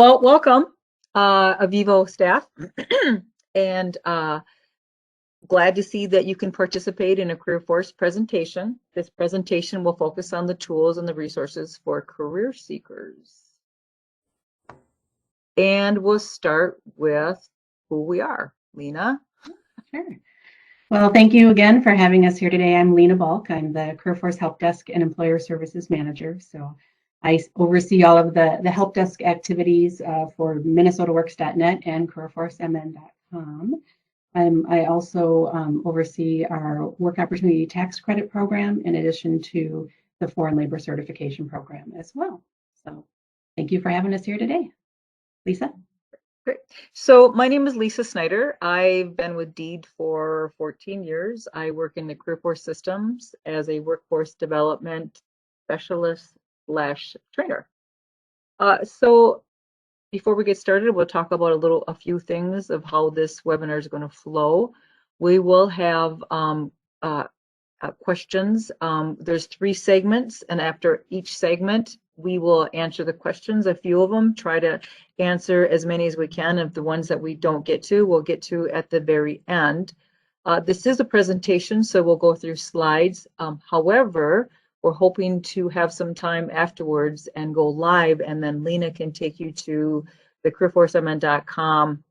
Well, welcome, Avivo staff, and glad to see that you can participate in a CareerForce presentation. This presentation will focus on the tools and the resources for career seekers. And we'll start with who we are. Lena? Sure. Well, thank you again for having us here today. I'm Lena Balk. I'm the CareerForce Help Desk and Employer Services Manager. So I oversee all of the help desk activities for MinnesotaWorks.net and CareerForceMN.com. I also oversee our Work Opportunity Tax Credit Program in addition to the Foreign Labor Certification Program as well. So thank you for having us here today. Lisa? Great. So my name is Lisa Snyder. I've been with DEED for 14 years. I work in the CareerForce systems as a workforce development specialist / trainer. So before we get started, we'll talk about a few things of how this webinar is going to flow. We will have questions. There's 3 segments, and after each segment, we will answer the questions, a few of them, try to answer as many as we can. Of the ones that we don't get to, we'll get to at the very end. This is a presentation, so we'll go through slides. However, we're hoping to have some time afterwards and go live, and then Lena can take you to the CareerForceMN.com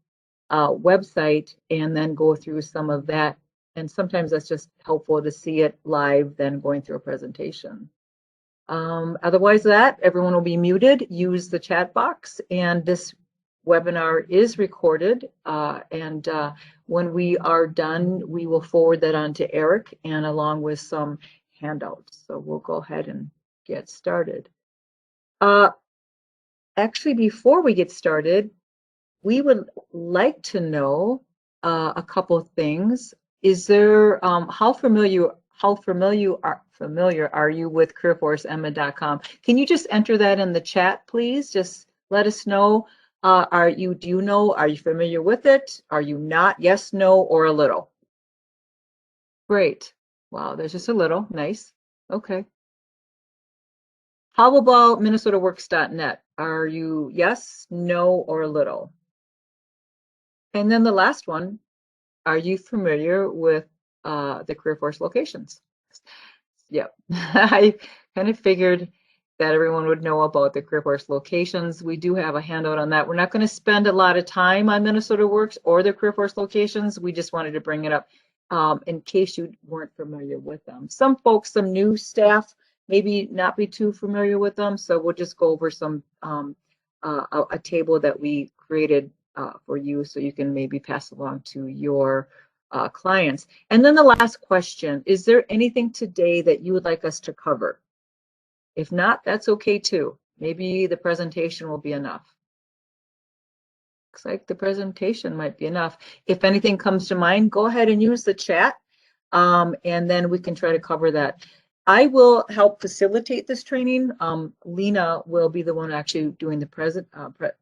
website and then go through some of that. And sometimes that's just helpful to see it live than going through a presentation. Otherwise everyone will be muted. Use the chat box, and this webinar is recorded. When we are done, we will forward that on to Eric and along with some handouts. So we'll go ahead and get started. Actually, before we get started, we would like to know a couple of things. Is there how familiar are you with CareerForceMN.com? Can you just enter that in the chat, please? Just let us know. Do you know? Are you familiar with it? Are you not? Yes, no, or a little? Great. Wow, there's just a little. Nice. Okay. How about MinnesotaWorks.net? Are you yes, no, or a little? And then the last one, are you familiar with the CareerForce locations? Yep, I kind of figured that everyone would know about the CareerForce locations. We do have a handout on that. We're not going to spend a lot of time on Minnesota Works or the CareerForce locations. We just wanted to bring it up in case you weren't familiar with them. Some folks, some new staff, maybe not be too familiar with them. So we'll just go over some a table that we created for you, so you can maybe pass along to your clients. And then the last question, is there anything today that you would like us to cover? If not, that's okay too. Maybe the presentation will be enough. Looks like the presentation might be enough. If anything comes to mind, go ahead and use the chat, and then we can try to cover that. I will help facilitate this training. Lena will be the one actually doing the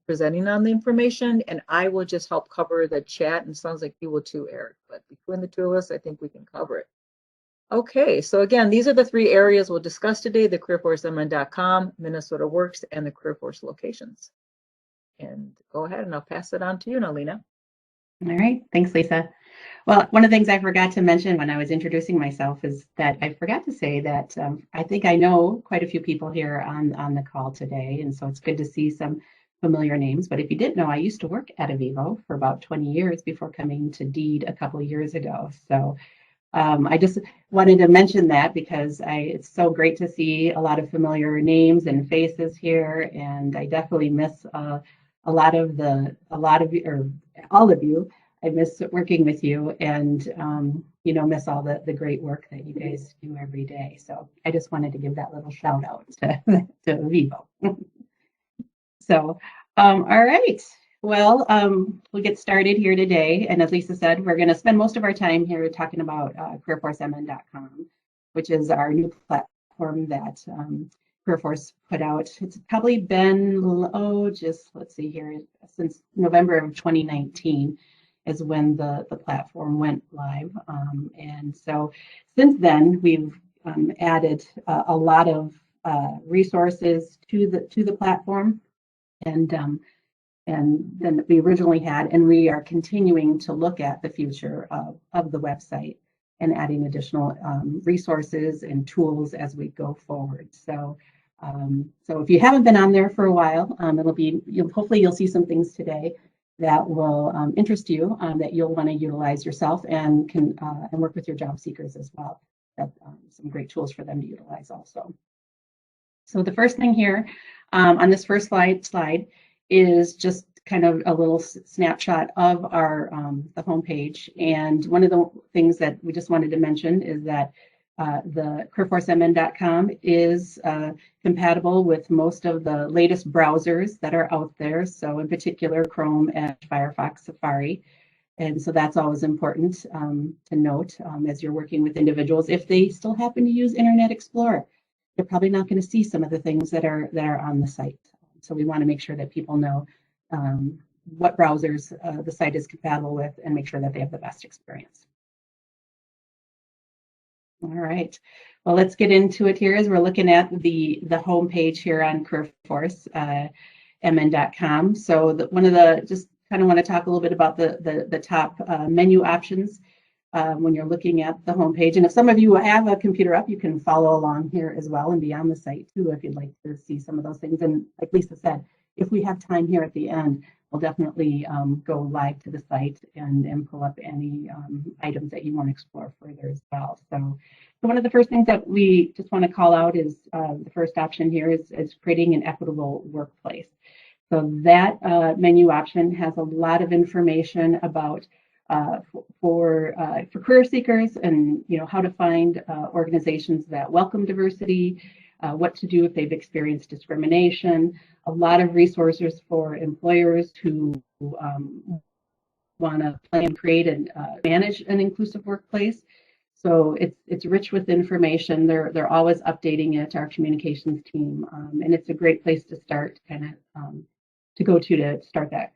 presenting on the information, and I will just help cover the chat, and sounds like you will too, Eric. But between the two of us, I think we can cover it. Okay, so again, these are the 3 areas we'll discuss today: the CareerForceMN.com, Minnesota Works, and the CareerForce locations. And go ahead, and I'll pass it on to you now, Lena. All right, thanks, Lisa. Well, one of the things I forgot to mention when I was introducing myself is that I forgot to say that I think I know quite a few people here on the call today, and so it's good to see some familiar names. But if you didn't know, I used to work at Avivo for about 20 years before coming to DEED a couple of years ago. So I just wanted to mention that because it's so great to see a lot of familiar names and faces here, and I definitely miss all of you. I miss working with you, and miss all the great work that you guys do every day. So I just wanted to give that little shout out to Avivo. So, all right. Well, we'll get started here today. And as Lisa said, we're going to spend most of our time here talking about CareerForceMN.com, which is our new platform that CareerForce put out. It's probably been, let's see here, since November of 2019 is when the platform went live. And so since then, we've added a lot of resources to the platform. And than we originally had, and we are continuing to look at the future of the website and adding additional resources and tools as we go forward. So, so if you haven't been on there for a while, hopefully you'll see some things today that will interest you, that you'll want to utilize yourself, and can and work with your job seekers as well. That some great tools for them to utilize also. So the first thing here on this first slide is just kind of a little snapshot of our the homepage. And one of the things that we just wanted to mention is that the CareerForceMN.com is compatible with most of the latest browsers that are out there. So in particular, Chrome, Edge, Firefox, Safari. And so that's always important to note as you're working with individuals. If they still happen to use Internet Explorer, they're probably not going to see some of the things that are on the site. So we want to make sure that people know what browsers the site is compatible with, and make sure that they have the best experience. All right, well, let's get into it here as we're looking at the home page here on CareerForce MN.com. So one of the, just kind of want to talk a little bit about the top menu options when you're looking at the homepage. And if some of you have a computer up, you can follow along here as well and be on the site too if you'd like to see some of those things. And like Lisa said, if we have time here at the end, we'll definitely go live to the site and pull up any items that you want to explore further as well. So one of the first things that we just want to call out is the first option here is creating an equitable workplace. So that menu option has a lot of information about for career seekers, and how to find organizations that welcome diversity, what to do if they've experienced discrimination, a lot of resources for employers who want to plan, create, and manage an inclusive workplace. So it's rich with information. They're always updating it, our communications team, and it's a great place to start, to go to start that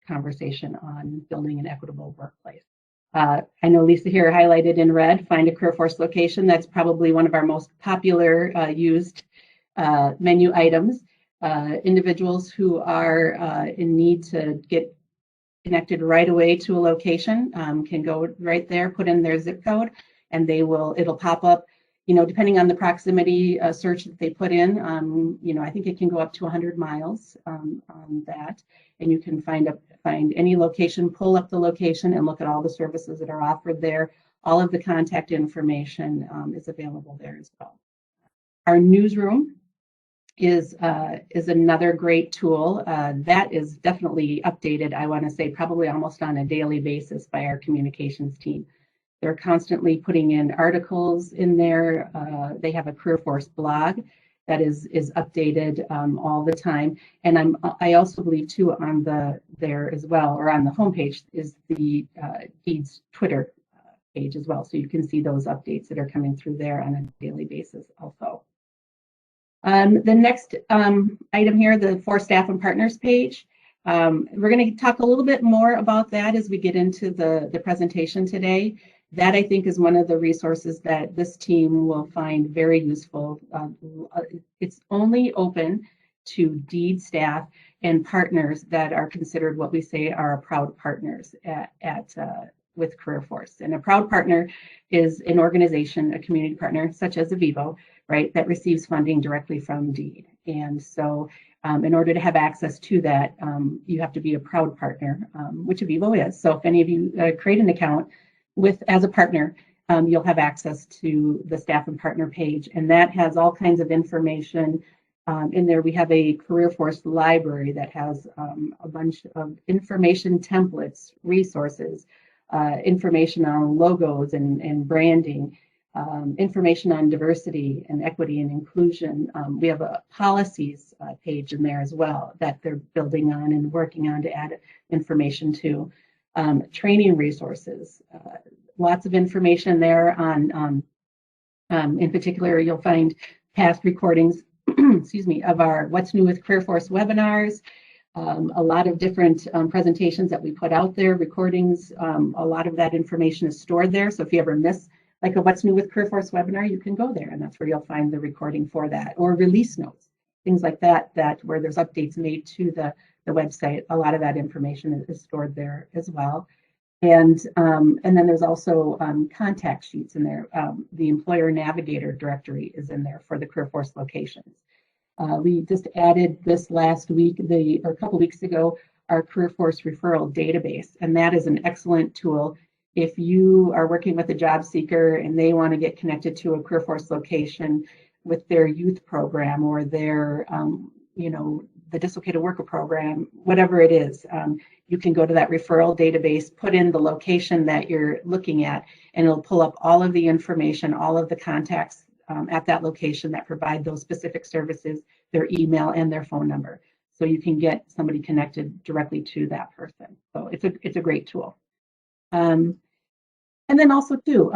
conversation on building an equitable workplace. I know Lisa here highlighted in red, find a CareerForce location. That's probably one of our most popular used menu items. Individuals who are in need to get connected right away to a location can go right there, put in their zip code, and it'll pop up, depending on the proximity search that they put in. I think it can go up to 100 miles on that, and you can find any location, pull up the location, and look at all the services that are offered there. All of the contact information is available there as well. Our newsroom is another great tool that is definitely updated, I want to say probably almost on a daily basis by our communications team. They're constantly putting in articles in there. They have a CareerForce blog that is updated all the time. And I also believe too on there as well, or on the homepage, is the Deeds Twitter page as well. So you can see those updates that are coming through there on a daily basis also. The next item here, the For Staff and Partners page. We're going to talk a little bit more about that as we get into the presentation today. That, I think, is one of the resources that this team will find very useful. It's only open to deed staff and partners that are considered what we say are proud partners with CareerForce. And a proud partner is an organization, a community partner, such as Avivo, right, that receives funding directly from DEED. And so in order to have access to that, you have to be a proud partner, which Avivo is. So if any of you create an account as a partner, you'll have access to the staff and partner page, and that has all kinds of information in there. We have a CareerForce library that has a bunch of information templates, resources, information on logos and branding, information on diversity and equity and inclusion. We have a policies page in there as well that they're building on and working on to add information to. Training resources, lots of information there on, in particular, you'll find past recordings, excuse me, of our What's New with CareerForce webinars, a lot of different presentations that we put out there, recordings. A lot of that information is stored there. So if you ever miss like a What's New with CareerForce webinar, you can go there, and that's where you'll find the recording for that, or release notes, things like that, where there's updates made to the website. A lot of that information is stored there as well. And then there's also contact sheets in there. The Employer Navigator directory is in there for the CareerForce locations. We just added this last week, or a couple weeks ago, our CareerForce referral database, and that is an excellent tool. If you are working with a job seeker and they want to get connected to a CareerForce location with their youth program or their, the dislocated worker program, whatever it is, you can go to that referral database, put in the location that you're looking at, and it'll pull up all of the information, all of the contacts at that location that provide those specific services, their email and their phone number. So you can get somebody connected directly to that person. So it's a great tool. And then also too,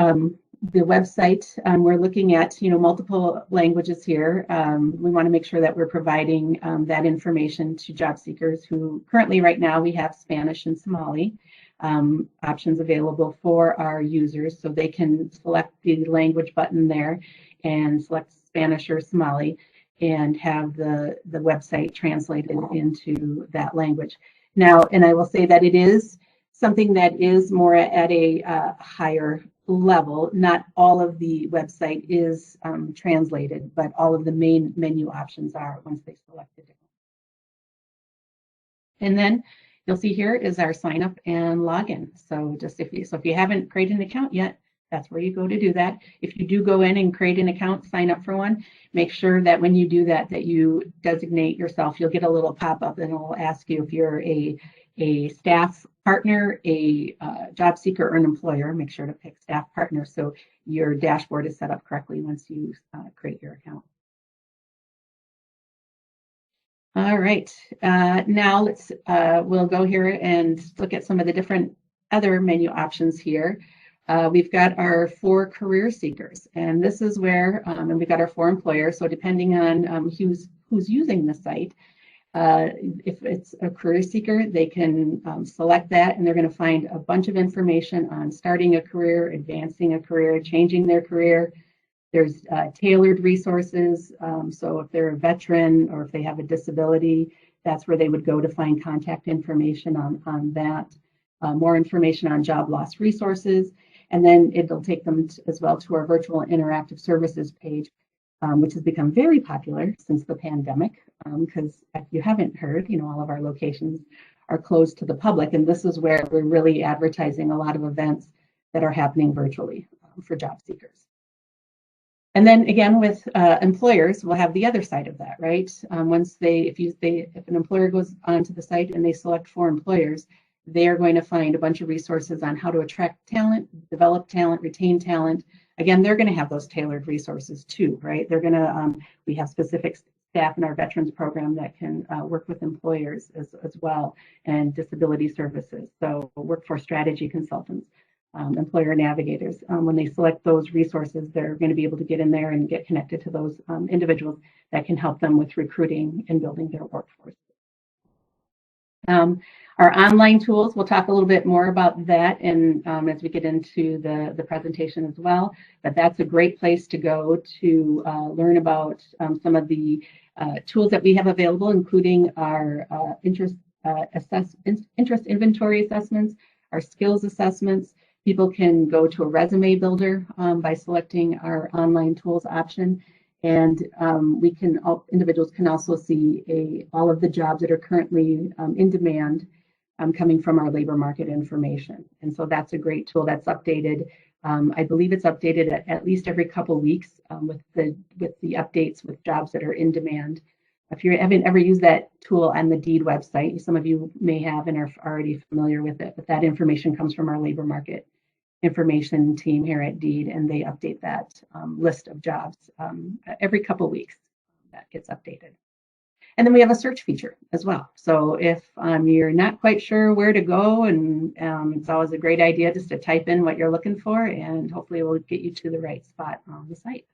the website, we're looking at multiple languages here. We want to make sure that we're providing that information to job seekers who currently right now we have Spanish and Somali options available for our users, so they can select the language button there and select Spanish or Somali and have the website translated into that language. Now, and I will say that it is something that is more at a higher level. Not all of the website is translated, but all of the main menu options are once they select it. And then you'll see here is our sign up and login. So just if you haven't created an account yet, that's where you go to do that. If you do go in and create an account, sign up for one, make sure that when you do that, that you designate yourself. You'll get a little pop-up and it will ask you if you're a staff partner, a job seeker, or an employer. Make sure to pick staff partner so your dashboard is set up correctly once you create your account. All right, now we'll go here and look at some of the different other menu options here. We've got our 4 career seekers, and this is where, and we've got our 4 employers. So depending on who's using the site, if it's a career seeker, they can select that, and they're going to find a bunch of information on starting a career, advancing a career, changing their career. There's tailored resources. So if they're a veteran or if they have a disability, that's where they would go to find contact information on that. More information on job loss resources. And then it'll take them as well to our virtual interactive services page, which has become very popular since the pandemic, because if you haven't heard, all of our locations are closed to the public, and this is where we're really advertising a lot of events that are happening virtually for job seekers. And then again, with employers, we'll have the other side of that, right? Once if an employer goes onto the site and they select 4 employers, they are going to find a bunch of resources on how to attract talent, develop talent, retain talent. Again, they're going to have those tailored resources too, right? They're going to, we have specific staff in our veterans program that can work with employers as well, and disability services. So workforce strategy consultants, employer navigators. When they select those resources, they're going to be able to get in there and get connected to those individuals that can help them with recruiting and building their workforce. Our online tools, we'll talk a little bit more about that and as we get into the presentation as well, but that's a great place to go to learn about some of the tools that we have available, including our interest inventory assessments, our skills assessments. People can go to a resume builder by selecting our online tools option. And individuals can also see all of the jobs that are currently in demand coming from our labor market information. And so that's a great tool that's updated. I believe it's updated at least every couple of weeks with the updates with jobs that are in demand. If you haven't ever used that tool on the DEED website, some of you may have and are already familiar with it, but that information comes from our labor market information team here at DEED, and they update that list of jobs every couple of weeks. That gets updated. And then we have a search feature as well. So if you're not quite sure where to go, and it's always a great idea just to type in what you're looking for, and hopefully it will get you to the right spot on the site.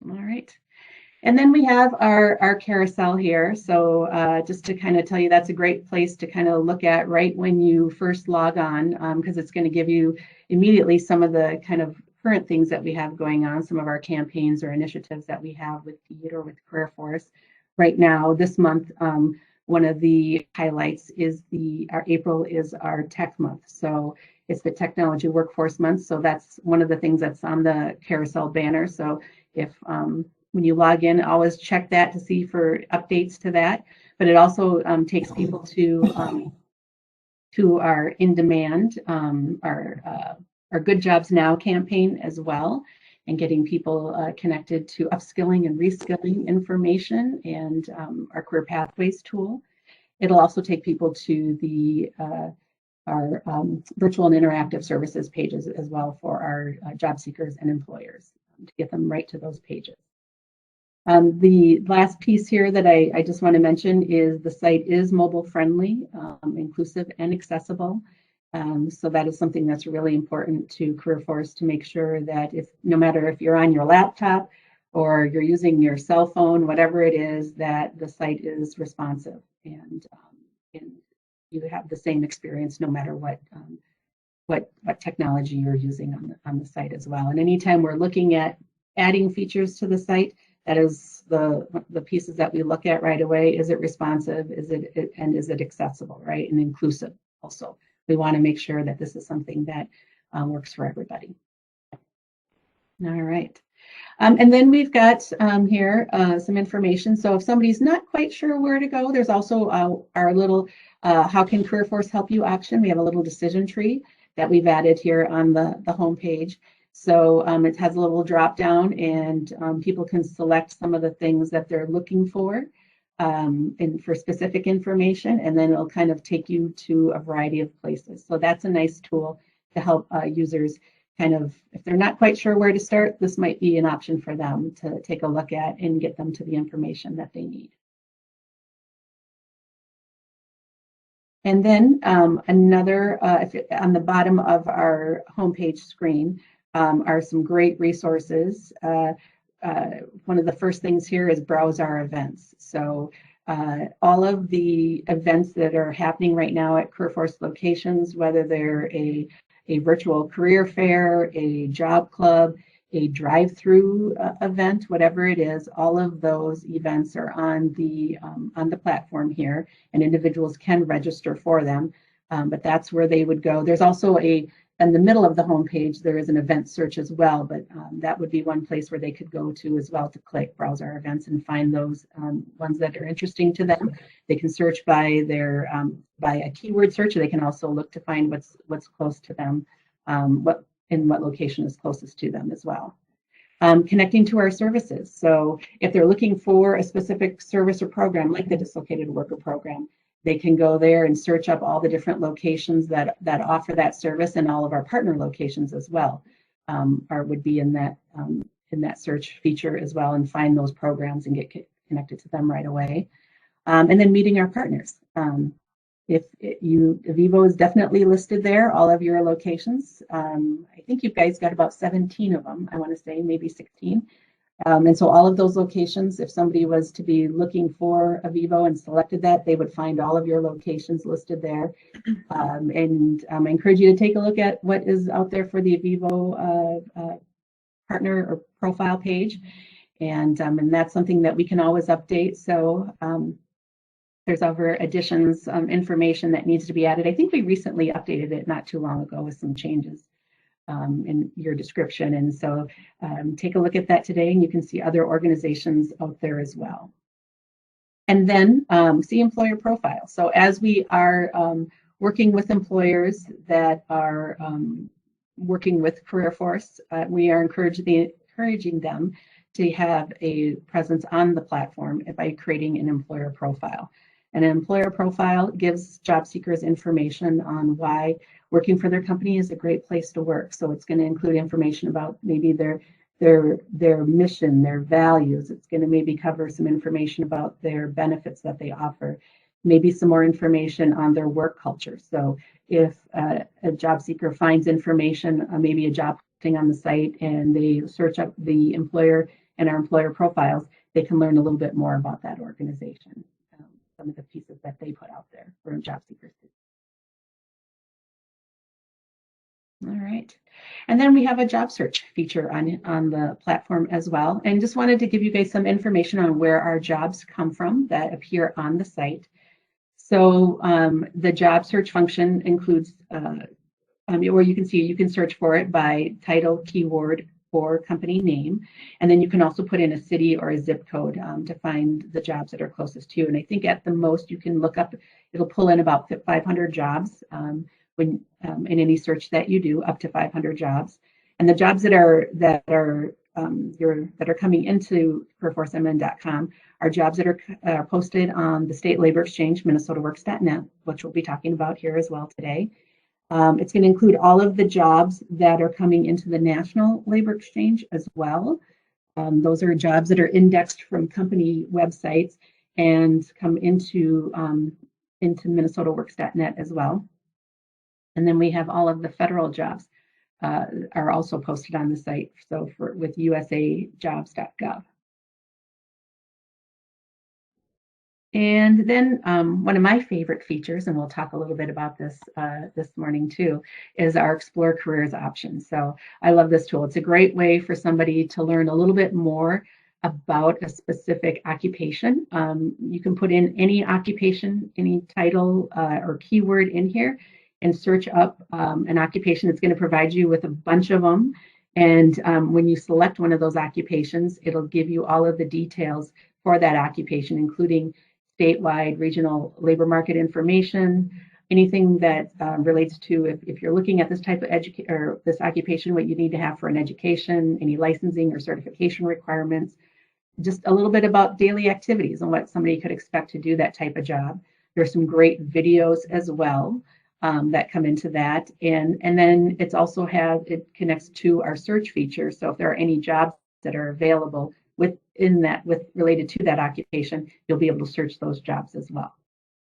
All right. And then we have our carousel here. So just to kind of tell you, that's a great place to kind of look at right when you first log on, because it's going to give you immediately some of the kind of current things that we have going on, some of our campaigns or initiatives that we have with DEED or with CareerForce. right now, this month, one of the highlights is our April is our tech month. So it's the Technology Workforce Month. So that's one of the things that's on the carousel banner. So if when you log in, always check that to see for updates to that. But it also takes people to our in demand, our Good Jobs Now campaign as well, and getting people connected to upskilling and reskilling information and our Career Pathways tool. It'll also take people to our virtual and interactive services pages as well for our job seekers and employers to get them right to those pages. The last piece here that I just want to mention is the site is mobile friendly, inclusive and accessible. So that is something that's really important to CareerForce to make sure that no matter if you're on your laptop or you're using your cell phone, whatever it is, that the site is responsive and you have the same experience no matter what technology you're using on the site as well. And anytime we're looking at adding features to the site, that is the pieces that we look at right away. Is it responsive? Is it accessible, right? And inclusive also. We want to make sure that this is something that works for everybody. All right. And then we've got here some information. So if somebody's not quite sure where to go, there's also our little How Can CareerForce Help You auction. We have a little decision tree that we've added here on the home page. So it has a little drop down and people can select some of the things that they're looking for and for specific information, and then it'll kind of take you to a variety of places. So that's a nice tool to help users kind of, if they're not quite sure where to start, this might be an option for them to take a look at and get them to the information that they need. And then another, on the bottom of our homepage screen are some great resources. One of the first things here is browse our events. So all of the events that are happening right now at CareerForce locations, whether they're a virtual career fair, a job club, a drive-through event, whatever it is, all of those events are on the platform here, and individuals can register for them. But that's where they would go. There's also in the middle of the homepage, there is an event search as well, but that would be one place where they could go to as well to click browse our events and find those ones that are interesting to them. They can search by by a keyword search, or they can also look to find what's close to them, what location is closest to them as well. Connecting to our services. So if they're looking for a specific service or program, like the Dislocated Worker Program, they can go there and search up all the different locations that offer that service, and all of our partner locations as well would be in that search feature as well, and find those programs and get connected to them right away. And then meeting our partners. Avivo is definitely listed there, all of your locations. I think you guys got about 17 of them, I want to say, maybe 16. And so all of those locations, if somebody was to be looking for Avivo and selected that, they would find all of your locations listed there. And I encourage you to take a look at what is out there for the Avivo partner or profile page. And that's something that we can always update. So there's other additions, information that needs to be added. I think we recently updated it not too long ago with some changes in your description. And so take a look at that today, and you can see other organizations out there as well. And then see employer profile. So as we are working with employers that are working with CareerForce, we are encouraging them to have a presence on the platform by creating an employer profile. And an employer profile gives job seekers information on why working for their company is a great place to work. So it's going to include information about maybe their mission, their values. It's going to maybe cover some information about their benefits that they offer, maybe some more information on their work culture. So if a job seeker finds information, maybe a job posting on the site, and they search up the employer and our employer profiles, they can learn a little bit more about that organization, some of the pieces that they put out there for job seekers. All right. And then we have a job search feature on the platform as well. And just wanted to give you guys some information on where our jobs come from that appear on the site. So the job search function includes, or you can search for it by title, keyword, or company name. And then you can also put in a city or a zip code to find the jobs that are closest to you. And I think at the most you can look up, it'll pull in about 500 jobs when in any search that you do, up to 500 jobs. And the jobs that are coming into CareerForceMN.com are jobs that are posted on the State Labor Exchange, MinnesotaWorks.net, which we'll be talking about here as well today. It's going to include all of the jobs that are coming into the National Labor Exchange as well. Those are jobs that are indexed from company websites and come into MinnesotaWorks.net as well. And then we have all of the federal jobs are also posted on the site. So with usajobs.gov. And then one of my favorite features, and we'll talk a little bit about this this morning too, is our Explore Careers option. So I love this tool. It's a great way for somebody to learn a little bit more about a specific occupation. You can put in any occupation, any title or keyword in here and search up an occupation. It's going to provide you with a bunch of them. And when you select one of those occupations, it'll give you all of the details for that occupation, including statewide, regional labor market information, anything that relates to if you're looking at this type of this occupation, what you need to have for an education, any licensing or certification requirements, just a little bit about daily activities and what somebody could expect to do that type of job. There's some great videos as well that come into that, and then it connects to our search feature. So if there are any jobs that are available related to that occupation, you'll be able to search those jobs as well.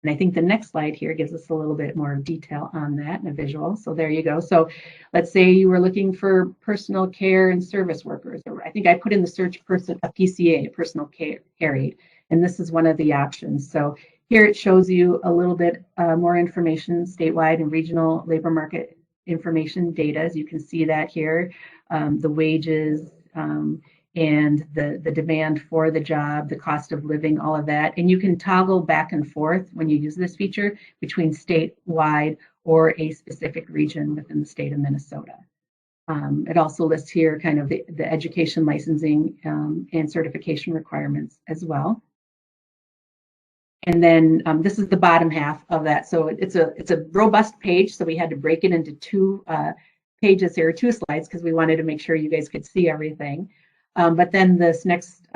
And I think the next slide here gives us a little bit more detail on that in a visual. So there you go. So let's say you were looking for personal care and service workers, or I think I put in the search a PCA, a personal care aide, and this is one of the options. So here it shows you a little bit more information, statewide and regional labor market information data, as you can see that here, the wages, and the demand for the job, the cost of living, all of that. And you can toggle back and forth when you use this feature between statewide or a specific region within the state of Minnesota. It also lists here kind of the education licensing and certification requirements as well. And then this is the bottom half of that. So it's a robust page. So we had to break it into two pages here, two slides, because we wanted to make sure you guys could see everything. But then this next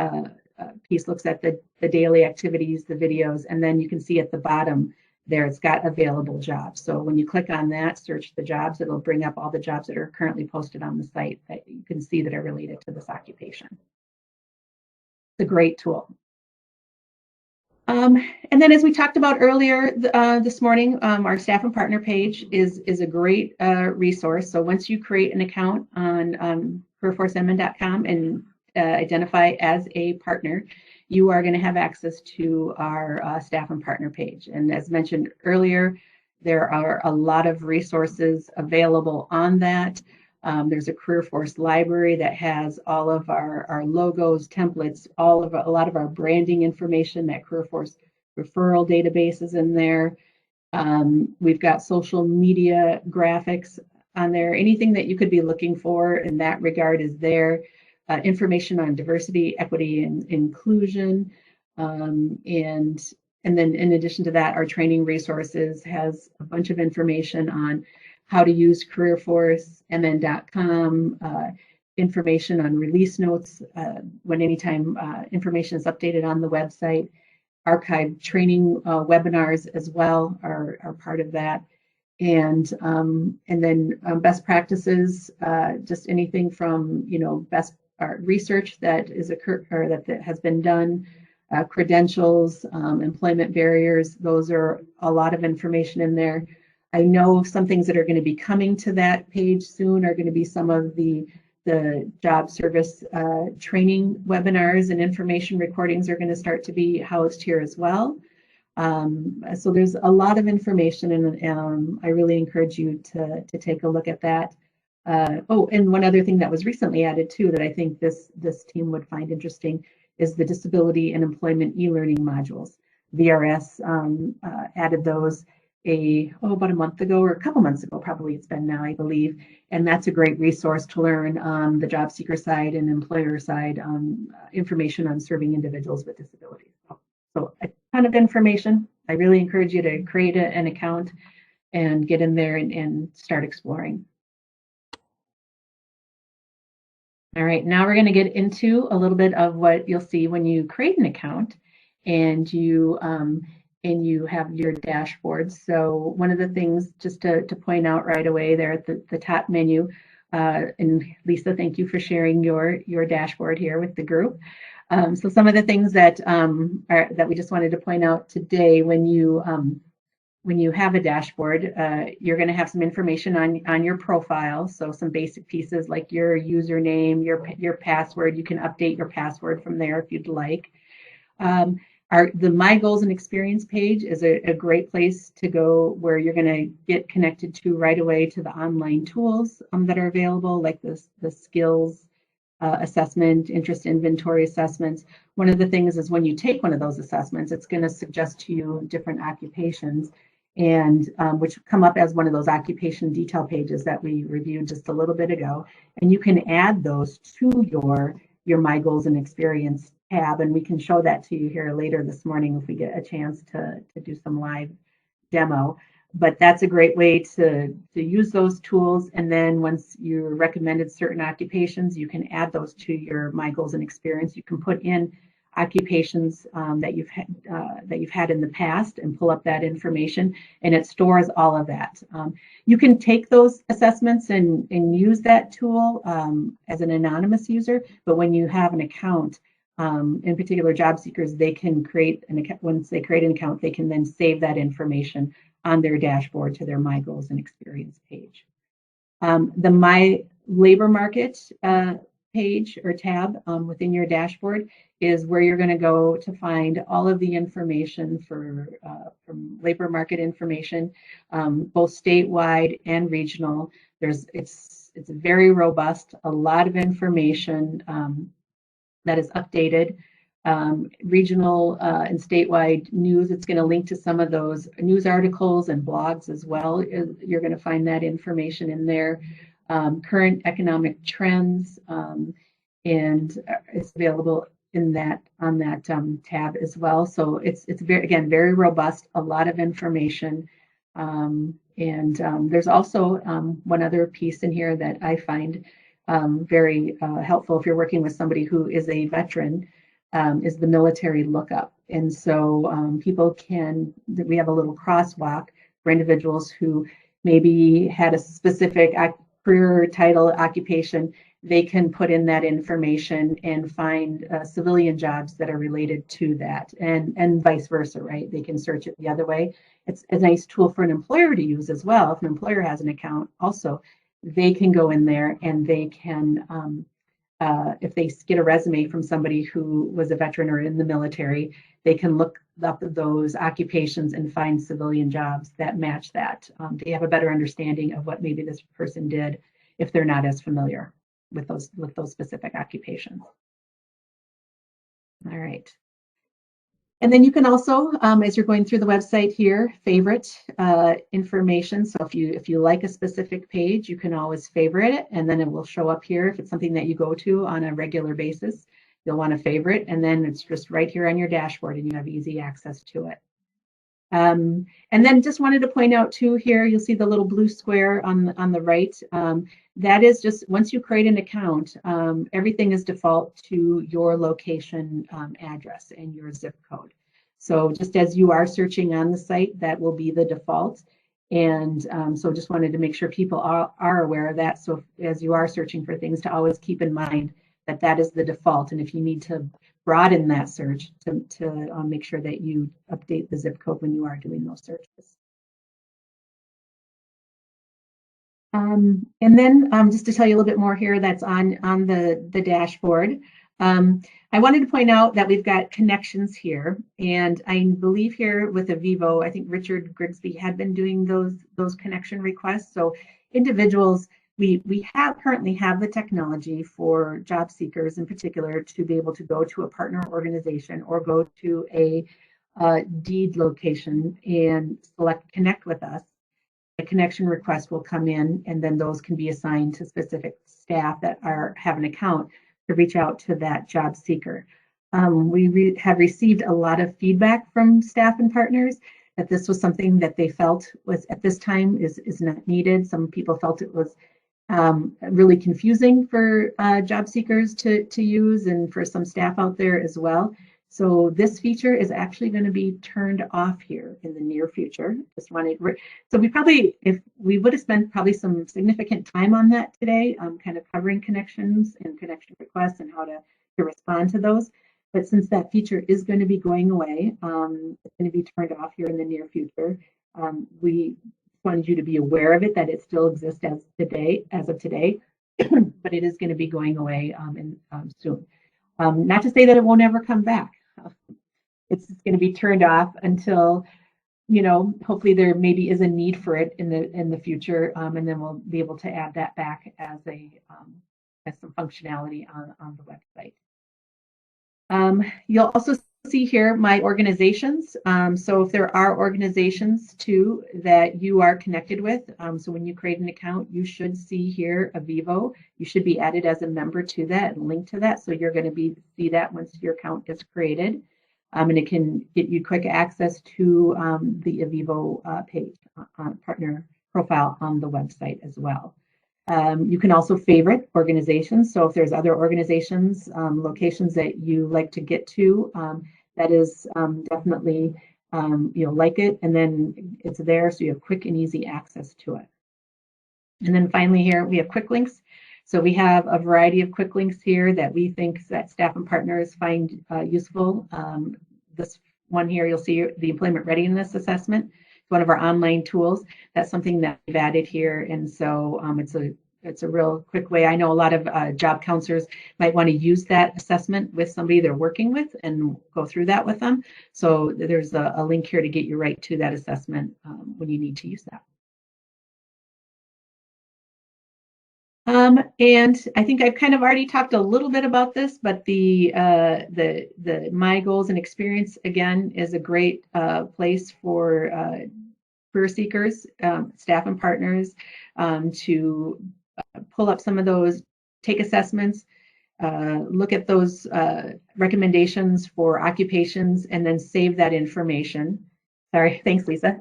piece looks at the daily activities, the videos, and then you can see at the bottom there, it's got available jobs. So when you click on that, search the jobs, it'll bring up all the jobs that are currently posted on the site that you can see that are related to this occupation. It's a great tool. And then as we talked about earlier this morning, our staff and partner page is a great resource. So once you create an account on CareerForceMN.com and identify as a partner, you are going to have access to our staff and partner page. And as mentioned earlier, there are a lot of resources available on that. There's a CareerForce library that has all of our logos, templates, a lot of our branding information. That CareerForce referral database is in there. We've got social media graphics on there. Anything that you could be looking for in that regard is there. Information on diversity, equity, and inclusion. And then in addition to that, our training resources has a bunch of information on how to use CareerForceMN.com, information on release notes anytime information is updated on the website. Archived training webinars as well are part of that. And then best practices, just anything from best research that has been done, credentials, employment barriers. Those are a lot of information in there. I know some things that are going to be coming to that page soon are going to be some of the job service training webinars, and information recordings are going to start to be housed here as well. So there's a lot of information, and I really encourage you to take a look at that. Oh, and one other thing that was recently added too that I think this team would find interesting is the disability and employment e-learning modules. VRS added those about a month ago or a couple months ago, probably it's been now, I believe. And that's a great resource to learn on the job seeker side and employer side information on serving individuals with disabilities. So a ton of information. I really encourage you to create an account and get in there and start exploring. All right, now we're going to get into a little bit of what you'll see when you create an account and you have your dashboard. So one of the things just to point out right away there at the top menu, and Lisa, thank you for sharing your dashboard here with the group. So some of the things that that we just wanted to point out today when you have a dashboard, you're going to have some information on your profile. So some basic pieces like your username, your password. You can update your password from there if you'd like. The My Goals and Experience page is a great place to go where you're going to get connected to right away to the online tools that are available, like the skills assessment, interest inventory assessments. One of the things is when you take one of those assessments, it's going to suggest to you different occupations and which come up as one of those occupation detail pages that we reviewed just a little bit ago. And you can add those to your My Goals and Experience tab, and we can show that to you here later this morning if we get a chance to do some live demo. But that's a great way to use those tools. And then once you're recommended certain occupations, you can add those to your My Goals and Experience. You can put in occupations that you've had in the past and pull up that information, and it stores all of that. You can take those assessments and use that tool as an anonymous user, but when you have an account, in particular job seekers, they can create an account. Once they create an account, they can then save that information on their dashboard to their My Goals and Experience page. The My Labor Market page or tab within your dashboard is where you're going to go to find all of the information from labor market information, both statewide and regional. It's very robust, a lot of information that is updated. Regional and statewide news, it's going to link to some of those news articles and blogs as well. You're going to find that information in there. Current economic trends, and it's available in that on that tab as well. So it's very robust, a lot of information. There's also one other piece in here that I find very helpful if you're working with somebody who is a veteran, is the military lookup. And so we have a little crosswalk for individuals who maybe had a specific career title, occupation. They can put in that information and find civilian jobs that are related to that, and vice versa, right? They can search it the other way. It's a nice tool for an employer to use as well. If an employer has an account also, they can go in there and they can, if they get a resume from somebody who was a veteran or in the military, they can look up those occupations and find civilian jobs that match that. They have a better understanding of what maybe this person did if they're not as familiar with those specific occupations. All right. And then you can also, as you're going through the website here, favorite information. So if you like a specific page, you can always favorite it, and then it will show up here. If it's something that you go to on a regular basis, you'll want to favorite, and then it's just right here on your dashboard, and you have easy access to it. And then just wanted to point out too here, you'll see the little blue square on the right. That is just once you create an account, everything is default to your location address and your zip code. So just as you are searching on the site, that will be the default. And so just wanted to make sure people are aware of that. So as you are searching for things, to always keep in mind that that is the default. And if you need to broaden that search to make sure that you update the zip code when you are doing those searches. And then just to tell you a little bit more here that's on the dashboard. I wanted to point out that we've got connections here, and I believe here with Avivo, I think Richard Grigsby had been doing those connection requests. So individuals we currently have the technology for job seekers in particular to be able to go to a partner organization or go to a deed location and select connect with us. A connection request will come in, and then those can be assigned to specific staff that have an account to reach out to that job seeker. We have received a lot of feedback from staff and partners that this was something that they felt was at this time is not needed. Some people felt it was really confusing for job seekers to use, and for some staff out there as well. So this feature is actually going to be turned off here in the near future. Just wanted, so if we would have spent probably some significant time on that today, kind of covering connections and connection requests and how to respond to those. But since that feature is going to be going away, it's going to be turned off here in the near future. We wanted you to be aware of it, that it still exists as of today, but it is going to be going away soon. Not to say that it won't ever come back. It's going to be turned off until, hopefully there maybe is a need for it in the future, and then we'll be able to add that back as some functionality on the website. You'll also see here my organizations. So if there are organizations too that you are connected with, so when you create an account, you should see here Avivo. You should be added as a member to that and linked to that. So you're going to see that once your account is created. And it can get you quick access to the Avivo page, partner profile on the website as well. You can also favorite organizations. So if there's other organizations, locations that you like to get to, that is definitely, like it, and then it's there, so you have quick and easy access to it. And then finally here, we have quick links. So we have a variety of quick links here that we think that staff and partners find useful. This one here, you'll see the employment readiness assessment. It's one of our online tools. That's something that we've added here. And so it's a real quick way. I know a lot of job counselors might want to use that assessment with somebody they're working with and go through that with them. So there's a link here to get you right to that assessment when you need to use that. And I think I've kind of already talked a little bit about this, but the My Goals and Experience, again, is a great place for career seekers, staff and partners to pull up some of those, take assessments, look at those recommendations for occupations, and then save that information. Sorry, thanks, Lisa.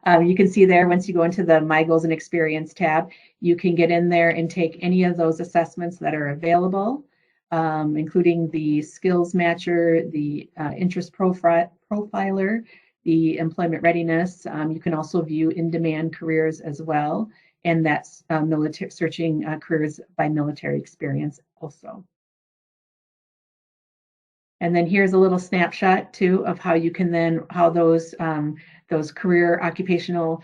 You can see there, once you go into the My Goals and Experience tab, you can get in there and take any of those assessments that are available, including the skills matcher, the interest profiler, the employment readiness. You can also view in-demand careers as well, and that's military, searching careers by military experience also. And then here's a little snapshot too of how you can then, how those career occupational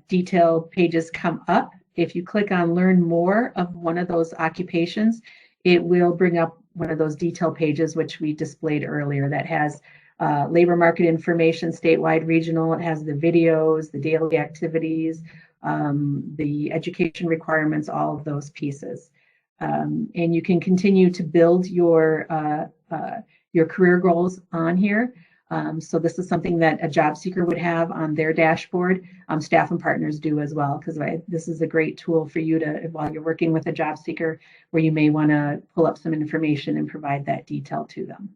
detail pages come up. If you click on learn more of one of those occupations, it will bring up one of those detail pages, which we displayed earlier, that has labor market information, statewide, regional. It has the videos, the daily activities, the education requirements, all of those pieces. And you can continue to build your career goals on here. So this is something that a job seeker would have on their dashboard. Staff and partners do as well, because this is a great tool for you to, while you're working with a job seeker, where you may want to pull up some information and provide that detail to them.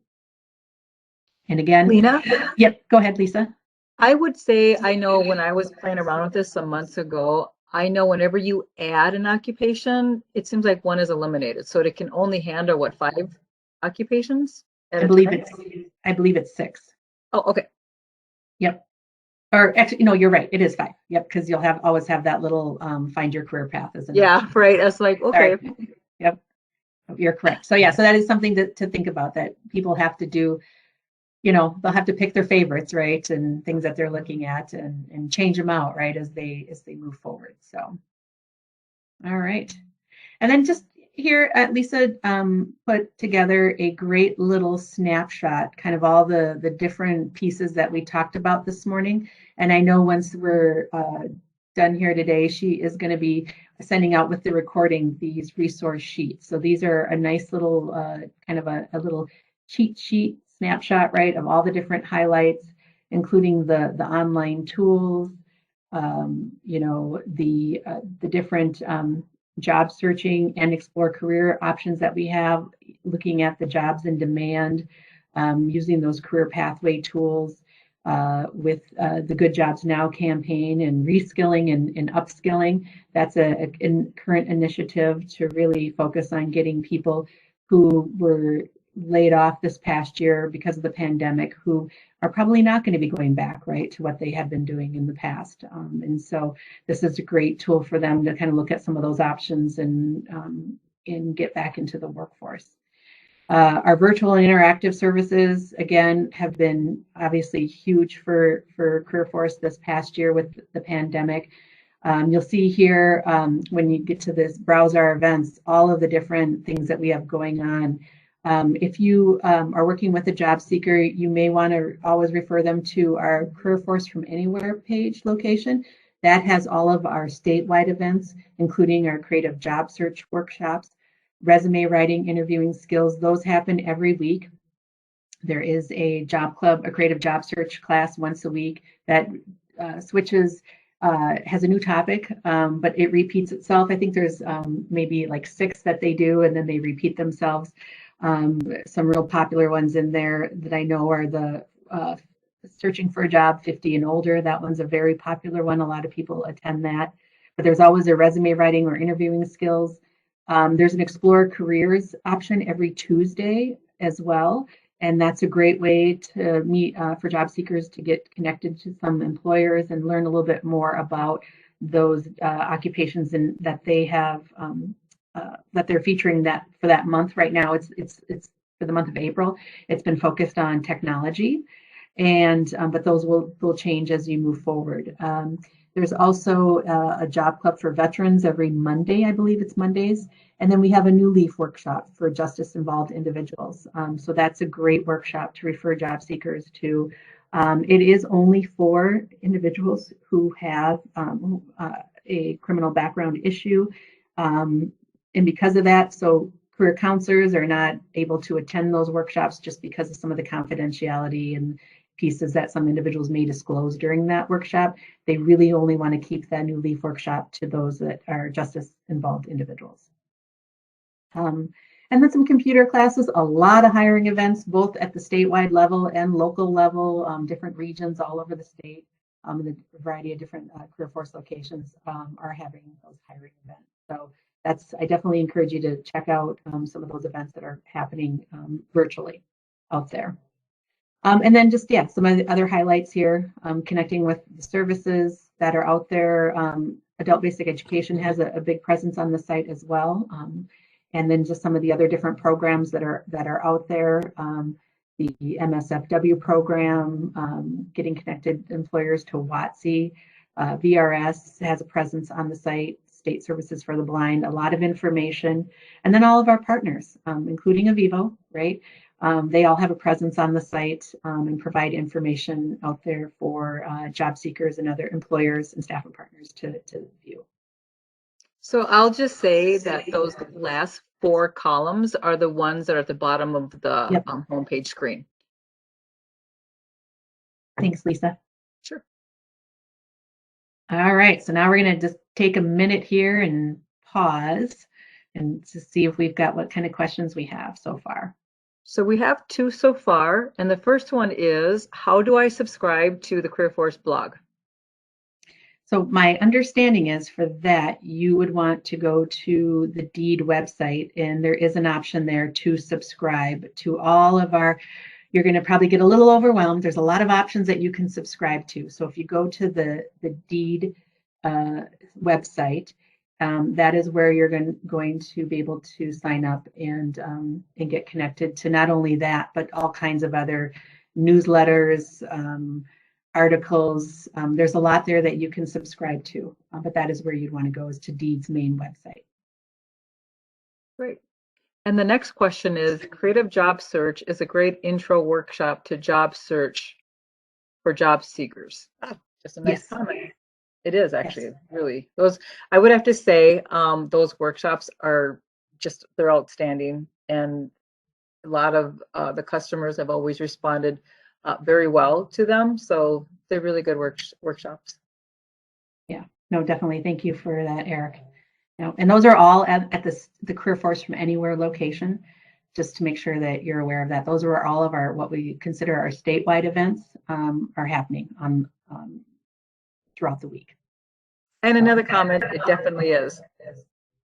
And again, Lena? Yep, go ahead, Lisa. I would say, I know when I was playing around with this some months ago, I know whenever you add an occupation, it seems like one is eliminated. So it can only handle, what, 5 occupations? I believe it's 6. Oh, okay. Yep. Or actually, no, you're right. It is 5. Yep, because you'll always have that little find your career path as an option. Right. That's like, okay. Sorry. Yep, you're correct. So yeah, so that is something to think about, that people have to do. They'll have to pick their favorites, right, and things that they're looking at, and change them out, right, as they move forward. So, all right, and then just here, Lisa put together a great little snapshot, kind of all the different pieces that we talked about this morning. And I know once we're done here today, she is going to be sending out with the recording these resource sheets. So these are a nice little kind of a little cheat sheet snapshot, right, of all the different highlights, including the online tools, you know, the different job searching and explore career options that we have, looking at the jobs in demand, using those career pathway tools with the Good Jobs Now campaign and reskilling and upskilling. That's a current initiative to really focus on getting people who were laid off this past year because of the pandemic, who are probably not going to be going back, right, to what they had been doing in the past. And so this is a great tool for them to kind of look at some of those options and get back into the workforce. Our virtual and interactive services, again, have been obviously huge for CareerForce this past year with the pandemic. You'll see here when you get to this browse our events, all of the different things that we have going on. If you are working with a job seeker, you may want to always refer them to our CareerForce from Anywhere page location. That has all of our statewide events, including our creative job search workshops, resume writing, interviewing skills. Those happen every week. There is a job club, a creative job search class once a week that switches, has a new topic, but it repeats itself. I think there's maybe like 6 that they do, and then they repeat themselves. Some real popular ones in there that I know are the searching for a job 50 and older. That one's a very popular one. A lot of people attend that. But there's always a resume writing or interviewing skills. There's an Explore Careers option every Tuesday as well. And that's a great way to meet for job seekers to get connected to some employers and learn a little bit more about those occupations and that they have that they're featuring that for that month. Right now, it's for the month of April. It's been focused on technology, and but those will change as you move forward. There's also a job club for veterans every Monday, I believe it's Mondays. And then we have a new LEAF workshop for justice involved individuals. So that's a great workshop to refer job seekers to. It is only for individuals who have a criminal background issue. And because of that, so career counselors are not able to attend those workshops just because of some of the confidentiality and pieces that some individuals may disclose during that workshop. They really only want to keep that new LEAF workshop to those that are justice involved individuals. And then some computer classes, a lot of hiring events, both at the statewide level and local level, different regions all over the state. The variety of different CareerForce locations are having those hiring events. So I definitely encourage you to check out some of those events that are happening virtually out there. And then just, yeah, some of the other highlights here, connecting with the services that are out there. Adult Basic Education has a big presence on the site as well. And then just some of the other different programs that are out there. The MSFW program, getting connected employers to WOTC. VRS has a presence on the site, State Services for the Blind, a lot of information. And then all of our partners, including Avivo, right? They all have a presence on the site and provide information out there for job seekers and other employers and staff and partners to view. So I'll just say that those last 4 columns are the ones that are at the bottom of the homepage screen. Thanks, Lisa. Sure. All right, so now we're going to just take a minute here and pause and to see if we've got what kind of questions we have so far. So we have 2 so far, and the first one is, how do I subscribe to the CareerForce blog? So my understanding is for that, you would want to go to the DEED website, and there is an option there to subscribe to all of our, you're going to probably get a little overwhelmed. There's a lot of options that you can subscribe to. So if you go to the DEED website, that is where you're going to be able to sign up and get connected to not only that, but all kinds of other newsletters, articles. There's a lot there that you can subscribe to, but that is where you'd want to go, is to DEED's main website. Great. And the next question is, Creative Job Search is a great intro workshop to job search for job seekers. Just a nice comment. It is actually really those. I would have to say those workshops are just they're outstanding, and a lot of the customers have always responded very well to them. So they're really good workshops. Yeah, no, definitely. Thank you for that, Eric. No, and those are all at the CareerForce from Anywhere location, just to make sure that you're aware of that. Those are all of our, what we consider our statewide events are happening on throughout the week. And another comment, it definitely is.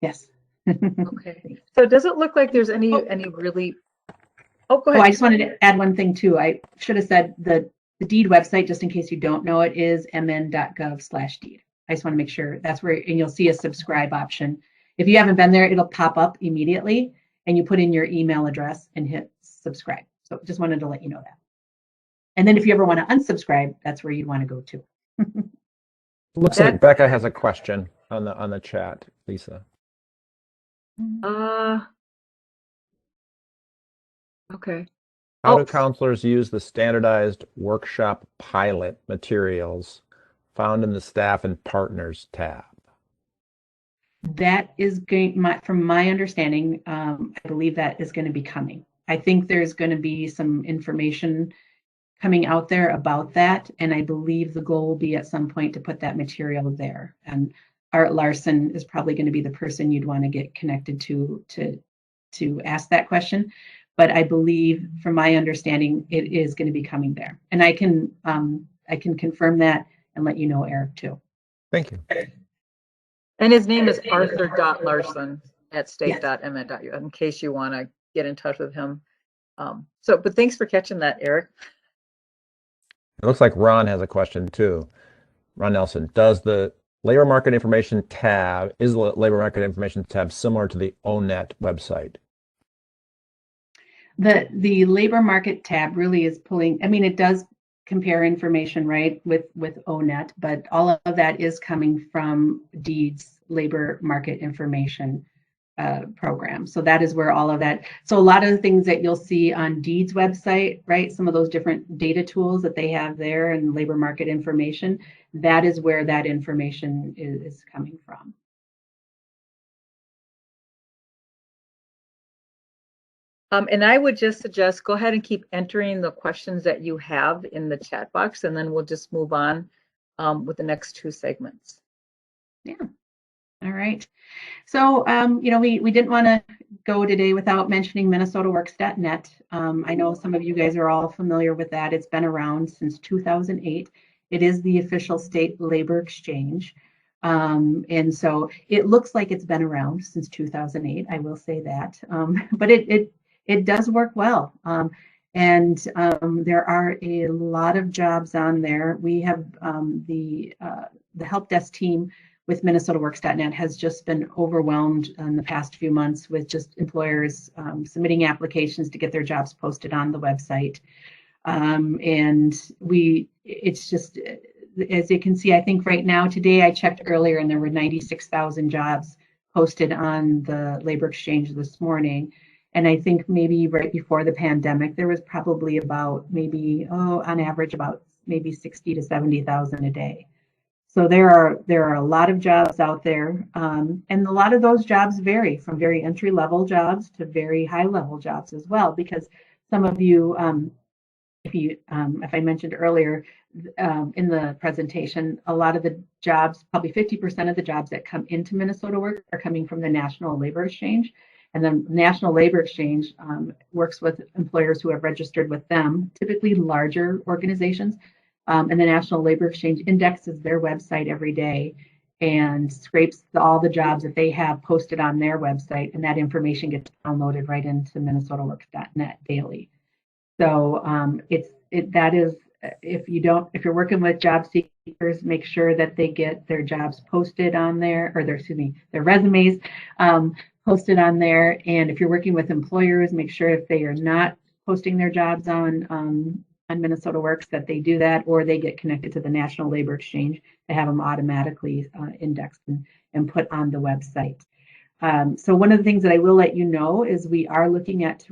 Yes. Okay. So does it look like there's any really, oh, go Oh, I ahead. just wanted to add one thing too. I should have said the deed website, just in case you don't know it, is mn.gov/deed. I just want to make sure that's where, and you'll see a subscribe option. If you haven't been there, it'll pop up immediately and you put in your email address and hit subscribe. So just wanted to let you know that. And then if you ever want to unsubscribe, that's where you'd want to go to. Looks like Becca has a question on the chat, Lisa. Okay. How do counselors use the standardized workshop pilot materials found in the staff and partners tab? That is going, from my understanding, I believe that is going to be coming. I think there's going to be some information coming out there about that, and I believe the goal will be at some point to put that material there. And Art Larson is probably going to be the person you'd want to get connected to ask that question. But I believe, from my understanding, it is going to be coming there, and I can confirm that and let you know, Eric, too. Thank you. And his name is Arthur.Larson at state.mn.us, in case you want to get in touch with him. But thanks for catching that, Eric. It looks like Ron has a question too. Ron Nelson, is the labor market information tab similar to the ONET website? The labor market tab really is pulling, I mean, it does compare information, right, with ONET, but all of that is coming from DEED's labor market information program. So that is where all of that, so a lot of the things that you'll see on DEED's website, right, some of those different data tools that they have there and labor market information, that is where that information is coming from. And I would just suggest go ahead and keep entering the questions that you have in the chat box, and then we'll just move on with the next two segments. Yeah. All right. So, we didn't want to go today without mentioning MinnesotaWorks.net. I know some of you guys are all familiar with that. It's been around since 2008. It is the official state labor exchange. And so it looks like it's been around since 2008. I will say that. But it does work well. And there are a lot of jobs on there. We have the help desk team with MinnesotaWorks.net has just been overwhelmed in the past few months with just employers submitting applications to get their jobs posted on the website. And it's just, as you can see, I think right now, today I checked earlier and there were 96,000 jobs posted on the labor exchange this morning. And I think maybe right before the pandemic, there was probably about on average, about maybe 60 to 70,000 a day. So there are a lot of jobs out there, and a lot of those jobs vary from very entry-level jobs to very high-level jobs as well. Because some of you, if I mentioned earlier in the presentation, a lot of the jobs, probably 50% of the jobs that come into Minnesota Work are coming from the National Labor Exchange. And the National Labor Exchange works with employers who have registered with them, typically larger organizations. And the National Labor Exchange indexes their website every day and scrapes all the jobs that they have posted on their website, and that information gets downloaded right into MinnesotaWorks.net daily. So if you're working with job seekers, make sure that they get their jobs posted on there, or their resumes posted on there. And if you're working with employers, make sure if they are not posting their jobs on Minnesota Works that they do that, or they get connected to the National Labor Exchange to have them automatically indexed and put on the website. So one of the things that I will let you know is we are looking at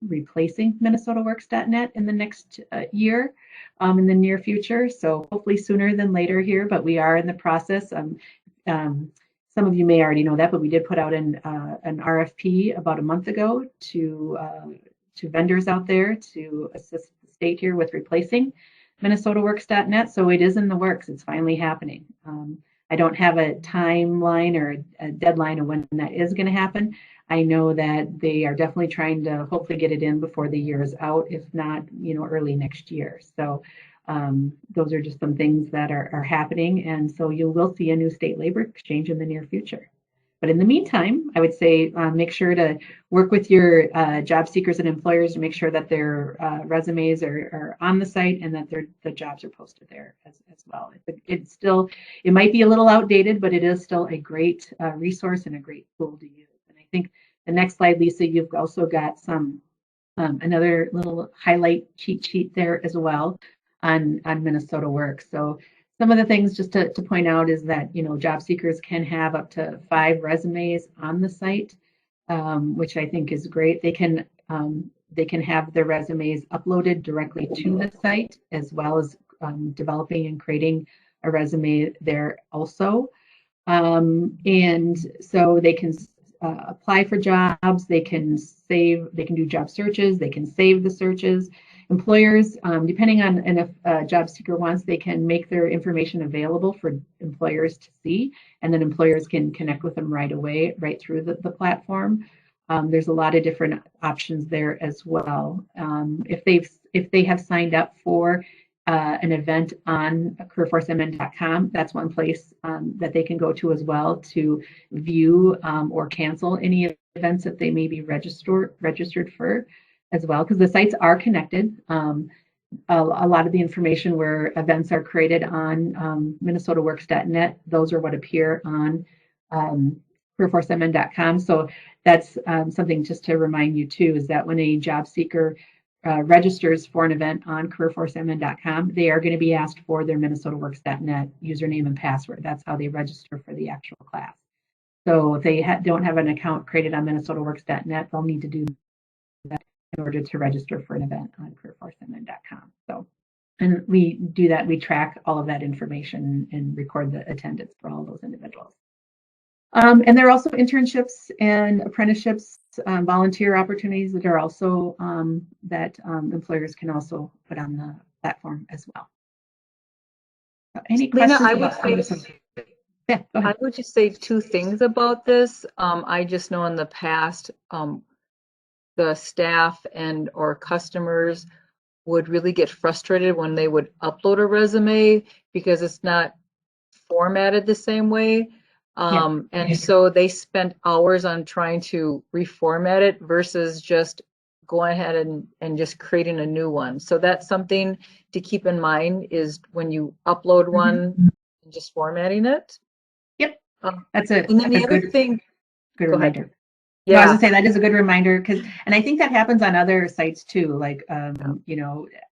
replacing MinnesotaWorks.net in the next year, in the near future. So hopefully sooner than later here, but we are in the process. Some of you may already know that, but we did put out an RFP about a month ago to vendors out there to assist the state here with replacing MinnesotaWorks.net. So it is in the works. It's finally happening. I don't have a timeline or a deadline of when that is going to happen. I know that they are definitely trying to hopefully get it in before the year is out, if not, early next year. So those are just some things that are happening. And so you will see a new state labor exchange in the near future. But in the meantime, I would say make sure to work with your job seekers and employers to make sure that their resumes are on the site and that the jobs are posted there as well. It might be a little outdated, but it is still a great resource and a great tool to use. And I think the next slide, Lisa, you've also got some another little highlight cheat sheet there as well on Minnesota Works. So some of the things just to point out is that, job seekers can have up to 5 resumes on the site, which I think is great. They can have their resumes uploaded directly to the site, as well as developing and creating a resume there also. And so they can apply for jobs, they can do job searches, they can save the searches. Employers, depending on if a job seeker wants, they can make their information available for employers to see, and then employers can connect with them right away, right through the platform. There's a lot of different options there as well. If they have signed up for an event on CareerForceMN.com, that's one place that they can go to as well to view or cancel any events that they may be registered for as well, because the sites are connected. A lot of the information where events are created on MinnesotaWorks.net, those are what appear on CareerForceMN.com. So that's something just to remind you too, is that when a job seeker registers for an event on CareerForceMN.com, they are going to be asked for their MinnesotaWorks.net username and password. That's how they register for the actual class. So if they don't have an account created on MinnesotaWorks.net, they'll need to do that in order to register for an event on CareerForceMN.com. So, and we do that, we track all of that information and record the attendance for all those individuals. And there are also internships and apprenticeships, volunteer opportunities that are also that employers can also put on the platform as well. So any questions? Lena, I would just say 2 things about this. I just know in the past, the staff and or customers would really get frustrated when they would upload a resume because it's not formatted the same way. And so they spent hours on trying to reformat it versus just going ahead and just creating a new one. So that's something to keep in mind, is when you upload one, just formatting it. Yep. That's and then the other thing. Good reminder. Ahead. Yeah, I was gonna say that is a good reminder, and I think that happens on other sites too. Like,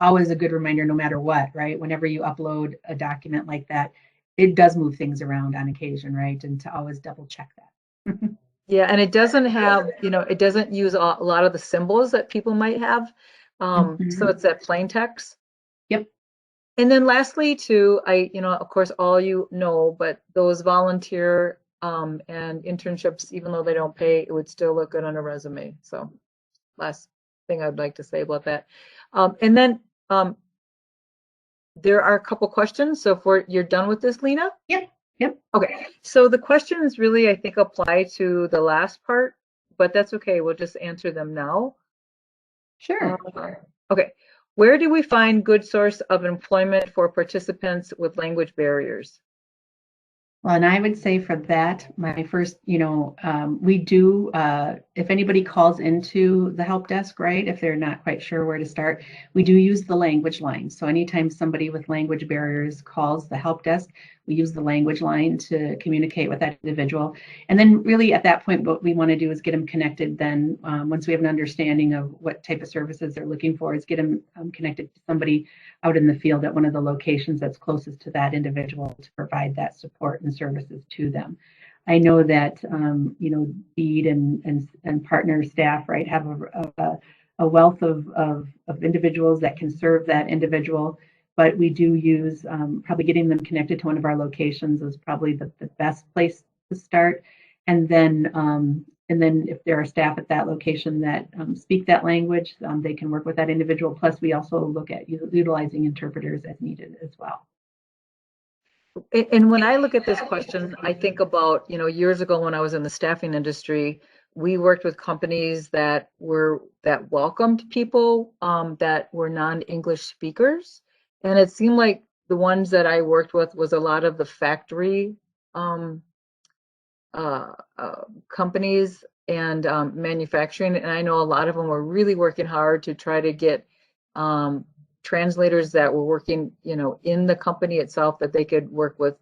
always a good reminder, no matter what, right? Whenever you upload a document like that, it does move things around on occasion, right? And to always double check that. Yeah, and it doesn't have, it doesn't use a lot of the symbols that people might have. So it's that plain text. Yep. And then lastly, too, of course, all but those volunteer and internships, even though they don't pay, it would still look good on a resume. So last thing I'd like to say about that. And then there are a couple questions. So if you're done with this, Lena? Yep. Okay. So the questions really, I think, apply to the last part, but that's okay. We'll just answer them now. Sure. Okay. Where do we find good source of employment for participants with language barriers? Well, and I would say for that, my first, we do, if anybody calls into the help desk, right, if they're not quite sure where to start, we do use the language line. So anytime somebody with language barriers calls the help desk, we use the language line to communicate with that individual. And then really at that point, what we want to do is get them connected. Then once we have an understanding of what type of services they're looking for, is get them connected to somebody out in the field at one of the locations that's closest to that individual to provide that support and services to them. I know that BEAD and partner staff, right, have a wealth of individuals that can serve that individual. But we do use probably getting them connected to one of our locations is probably the best place to start. And then if there are staff at that location that speak that language, they can work with that individual. Plus, we also look at utilizing interpreters as needed as well. And when I look at this question, I think about, years ago when I was in the staffing industry, we worked with companies that welcomed people that were non-English speakers. And it seemed like the ones that I worked with was a lot of the factory companies and manufacturing. And I know a lot of them were really working hard to try to get translators that were working, in the company itself, that they could work with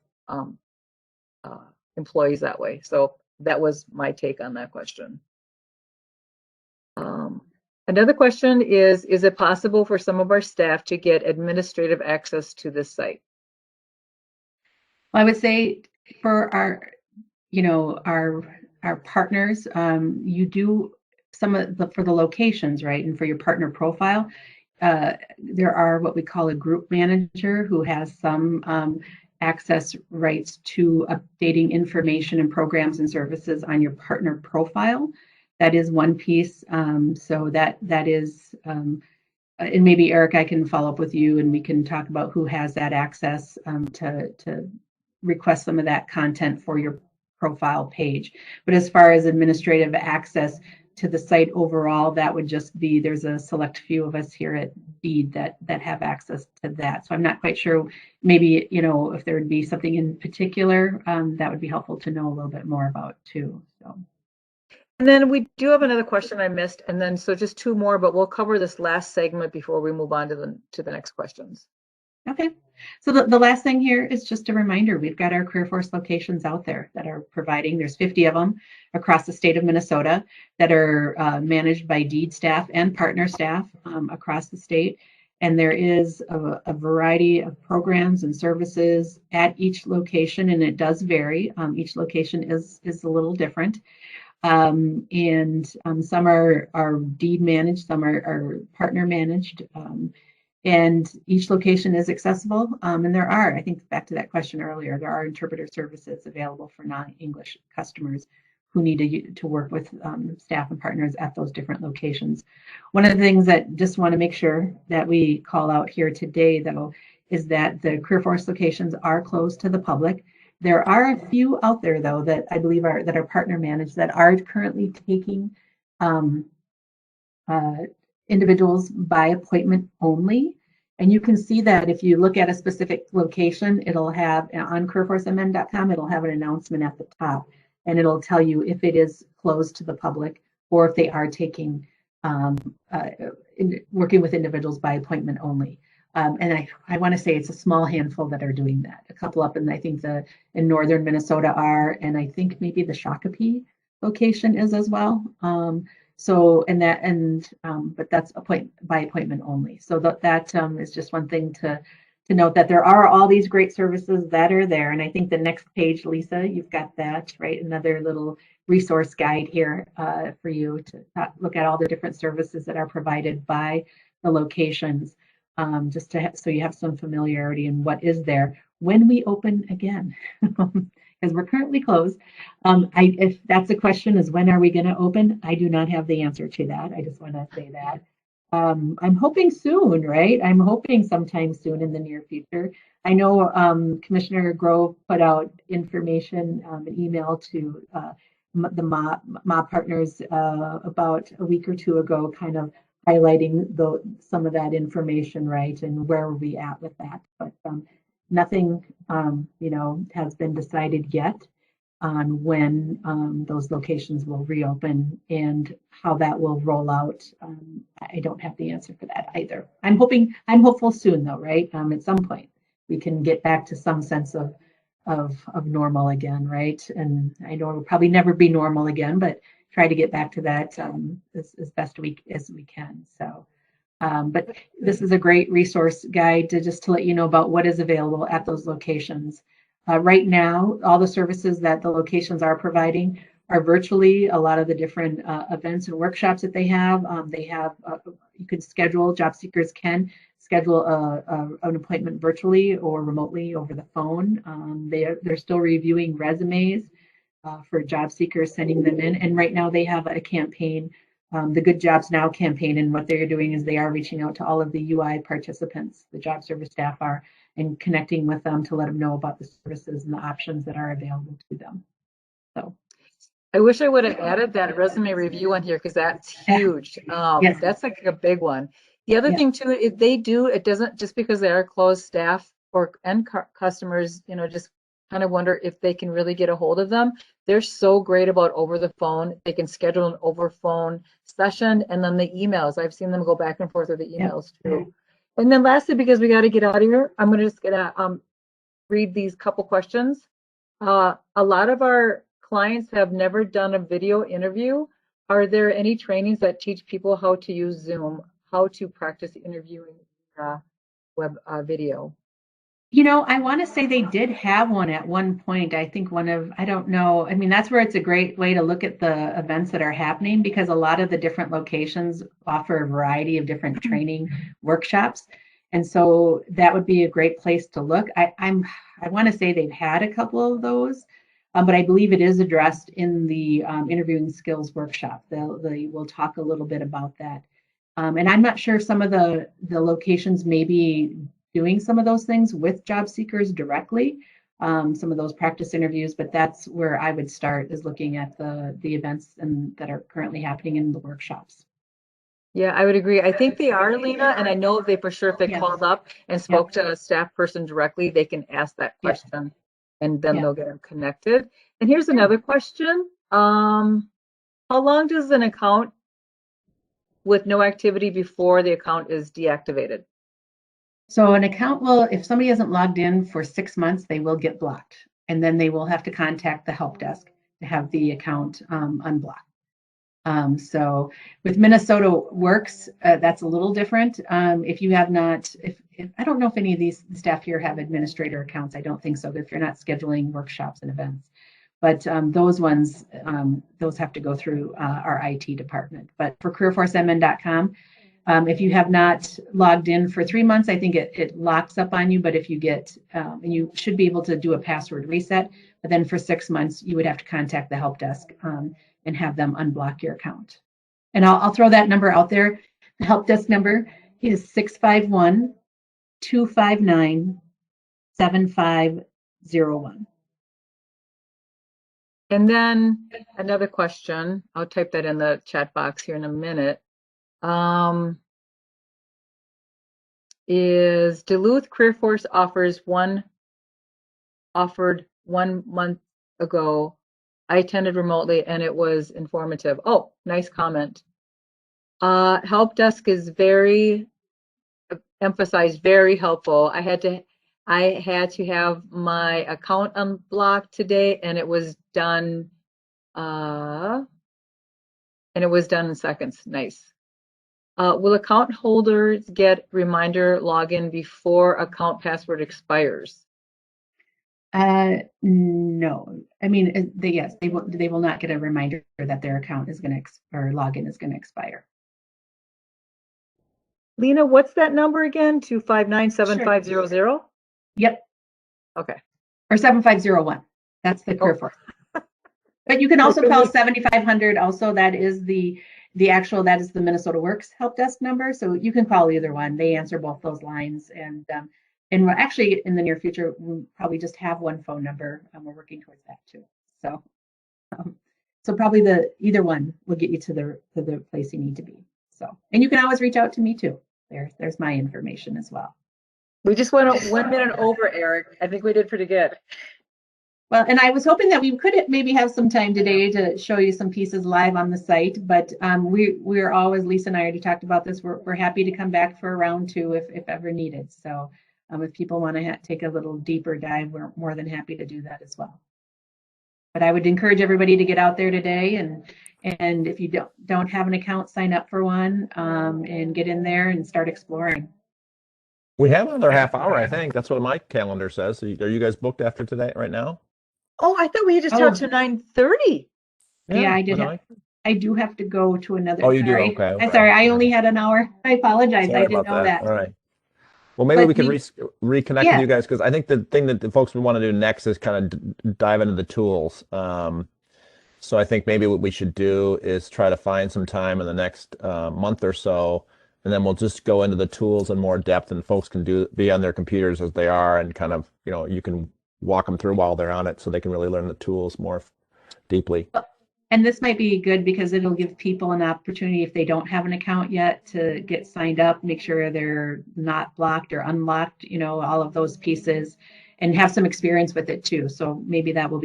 employees that way. So that was my take on that question. Another question is it possible for some of our staff to get administrative access to this site? Well, I would say for our partners, you do some of for the locations, right? And for your partner profile, there are what we call a group manager who has some access rights to updating information and programs and services on your partner profile. That is one piece. So that is, and maybe Eric, I can follow up with you and we can talk about who has that access to request some of that content for your profile page. But as far as administrative access to the site overall, that would just be, there's a select few of us here at BEAD that have access to that. So I'm not quite sure, maybe, if there would be something in particular that would be helpful to know a little bit more about too. So. And then we do have another question I missed, and then so just two more, but we'll cover this last segment before we move on to the next questions. Okay. So the last thing here is just a reminder, we've got our CareerForce locations out there that are providing, there's 50 of them across the state of Minnesota that are managed by DEED staff and partner staff across the state. And there is a variety of programs and services at each location, and it does vary. Each location is a little different. And some are DEED managed, some are partner managed. And each location is accessible. And there are, I think back to that question earlier, there are interpreter services available for non-English customers who need to work with staff and partners at those different locations. One of the things that just want to make sure that we call out here today, though, is that the CareerForce locations are closed to the public. There are a few out there, though, that I believe are partner managed that are currently taking individuals by appointment only. And you can see that if you look at a specific location, it'll have on careerforcemn.com, it'll have an announcement at the top, and it'll tell you if it is closed to the public or if they are taking working with individuals by appointment only. And I want to say it's a small handful that are doing that. A couple up in, I think in northern Minnesota are, and I think maybe the Shakopee location is as well. But that's by appointment only. So that is just one thing to note, that there are all these great services that are there. And I think the next page, Lisa, you've got that, right? Another little resource guide here for you to look at all the different services that are provided by the locations, just so you have some familiarity in what is there when we open again. Because we're currently closed. If that's the question, is when are we going to open? I do not have the answer to that. I just want to say that. I'm hoping soon, right? I'm hoping sometime soon in the near future. I know Commissioner Grove put out information, an email to the MOB partners about a week or two ago, kind of highlighting some of that information, right? And where are we at with that? But nothing, has been decided yet on when those locations will reopen and how that will roll out. I don't have the answer for that either. I'm hopeful soon though, right? At some point we can get back to some sense of normal again, right? And I know it'll probably never be normal again, but try to get back to that as best as we can. So. But this is a great resource guide to let you know about what is available at those locations. Right now, all the services that the locations are providing are virtually. A lot of the different events and workshops that they have, you can schedule, job seekers can schedule an appointment virtually or remotely over the phone. They're still reviewing resumes for job seekers, sending them in. And right now they have a campaign, the Good Jobs Now campaign. And what they're doing is they are reaching out to all of the UI participants, the job service staff are, and connecting with them to let them know about the services and the options that are available to them. So I wish I would have added that resume review on here because that's huge. Yes. That's like a big one. The other Yeah. thing too, if they do, it doesn't just because they are closed staff or end customers, just kind of wonder if they can really get a hold of them. They're so great about over the phone. They can schedule an over phone session, and then the emails. I've seen them go back and forth with the emails too. And then lastly, because we got to get out of here, I'm gonna just gonna read these couple questions. A lot of our clients have never done a video interview. Are there any trainings that teach people how to use Zoom, how to practice interviewing web video? I want to say they did have one at one point. I think I don't know. I mean, that's where it's a great way to look at the events that are happening because a lot of the different locations offer a variety of different training workshops. And so that would be a great place to look. I want to say they've had a couple of those, but I believe it is addressed in the interviewing skills workshop. They will talk a little bit about that. And I'm not sure some of the locations may be doing some of those things with job seekers directly, some of those practice interviews, but that's where I would start is looking at the events that are currently happening in the workshops. Yeah, I would agree. I think they are, Lena, and I know they for sure if they Yes. called up and spoke to a staff person directly, they can ask that question and then they'll get them connected. And here's another question. How long does an account with no activity before the account is deactivated? So an account will, if somebody hasn't logged in for 6 months, they will get blocked. And then they will have to contact the help desk to have the account unblocked. So with Minnesota Works, that's a little different. If you have not, if I don't know if any of these staff here have administrator accounts. I don't think so, if you're not scheduling workshops and events. But those ones, those have to go through our IT department. But for CareerForceMN.com, if you have not logged in for 3 months, I think it locks up on you. But if you get, and you should be able to do a password reset. But then for 6 months, you would have to contact the help desk and have them unblock your account. And I'll throw that number out there. The help desk number is 651-259-7501. And then another question, I'll type that in the chat box here in a minute. Is Duluth CareerForce offered 1 month ago. I attended remotely and it was informative. Oh, nice comment. Help desk is very emphasized, very helpful. I had to have my account unblocked today and it was done in seconds. Nice. Will account holders get reminder login before account password expires? No. I mean, they will not get a reminder that their account is going to or login is going to expire. Lena, what's that number again? 259-7500? Sure. Yep. Okay. Or 7501. That's the CareerForce. But you can also call 7500. Also, that is the Minnesota Works help desk number. So you can call either one. They answer both those lines. And we're actually in the near future, we'll probably just have one phone number. And we're working towards that too. So probably either one will get you to the place you need to be. So, and you can always reach out to me too. There's my information as well. We just went 1 minute over, Eric. I think we did pretty good. Well, and I was hoping that we could maybe have some time today to show you some pieces live on the site, but we're always, Lisa and I already talked about this, we're happy to come back for a round 2 if ever needed. So if people want to take a little deeper dive, we're more than happy to do that as well. But I would encourage everybody to get out there today, and if you don't have an account, sign up for one and get in there and start exploring. We have another half hour, I think. That's what my calendar says. Are you guys booked after today right now? Oh, I thought we just talked to 9:30. Yeah, I why did don't have, I do have to go to another, Oh, you do? sorry. Okay, I'm okay. sorry, I only had an hour. I apologize. I Sorry didn't about know that. that. All right. Well, maybe we But can we, reconnect with yeah, you guys because I think the thing that the folks would want to do next is kind of dive into the tools. So I think maybe what we should do is try to find some time in the next month or so, and then we'll just go into the tools in more depth, and folks can be on their computers as they are, and kind of, you can walk them through while they're on it, so they can really learn the tools more deeply. and this might be good because it'll give people an opportunity if they don't have an account yet to get signed up, make sure they're not blocked or unlocked, all of those pieces, and have some experience with it too. So maybe that will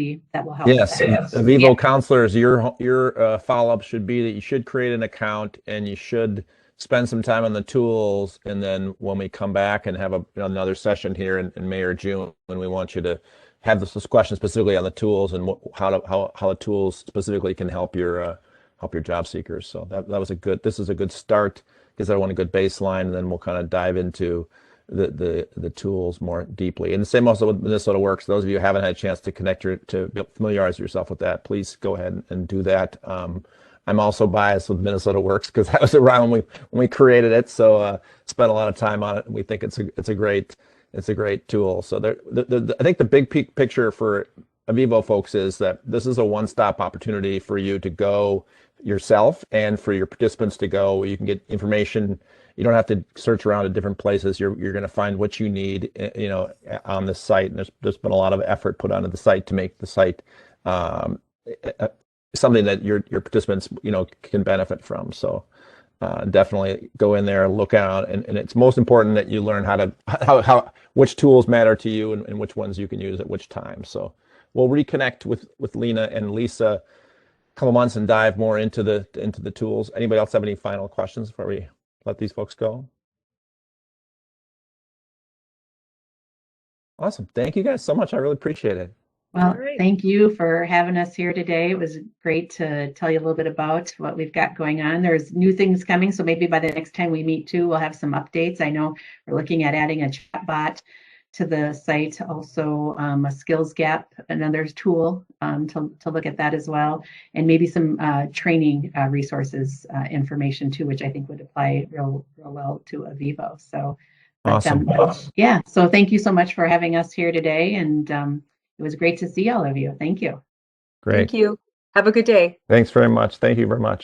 help with Yes, that. Yeah. Avivo counselors, your follow-up should be that you should create an account and you should spend some time on the tools. And then when we come back and have another session here in May or June, when we want you to have this discussion specifically on the tools and how the tools specifically can help your job seekers. So this is a good start, gives everyone a good baseline, and then we'll kind of dive into the tools more deeply. And the same also with Minnesota Works. Those of you who haven't had a chance to to familiarize yourself with that, please go ahead and do that. I'm also biased with Minnesota Works because I was around when we created it, so spent a lot of time on it, and we think it's a great tool. So I think the big picture for Avivo folks is that this is a one-stop opportunity for you to go yourself and for your participants to go. You can get information. You don't have to search around at different places. You're going to find what you need, on the site. And there's been a lot of effort put onto the site to make the site something that your participants, can benefit from. So definitely go in there, look out, and it's most important that you learn which tools matter to you and which ones you can use at which time. So we'll reconnect with Lena and Lisa couple months and dive more into the tools. Anybody else have any final questions before we let these folks go? Awesome. Thank you guys so much. I really appreciate it. Well, Great. thank you for having us here today. It was great to tell you a little bit about what we've got going on. There's new things coming, so maybe by the next time we meet too, we'll have some updates. I know we're looking at adding a chat bot to the site, also a skills gap, another tool to look at that as well, and maybe some training resources information too, which I think would apply real well to Avivo. So, Awesome. yeah, so thank you so much for having us here today, and it was great to see all of you. Thank you. Great. Thank you. Have a good day. Thanks very much. Thank you very much.